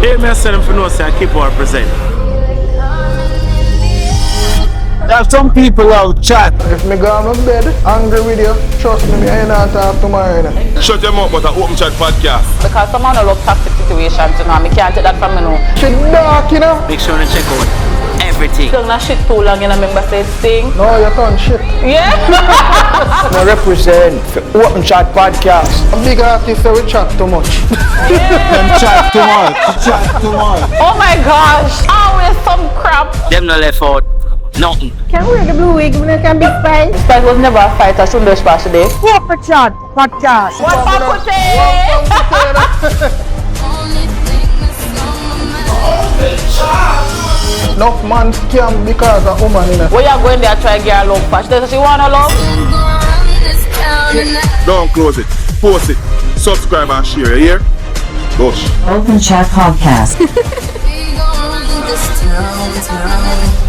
Hey, me send them for no say I keep our present. There are some people out chat. If me go on my bed angry with you, trust me, I ain't not talk tomorrow. Shut your mouth about the OpenChxt podcast. Because someone will love toxic situations, you know, I can't take that from me now. Shit dark, you know. Make sure to check out everything. Still not shit too long, you know, remember say sting. No, you done shit. Yeah. I represent the OpenChxt podcast. A big artist say we chat too much. Them chat too much. Chat too much. Oh my gosh, always some crap. Them no left out. Nothing. Can we wear the blue wig when I can be spice? Spice was never a fighter, shouldn't do splash today. OpenChxt podcast. What pakute? Enough man scam because of woman in it. Where you going there try to get her love for? She says she wanna love? Don't close it. Post it. Subscribe and share. You hear? Gosh. OpenChxt podcast. We gon' run this town.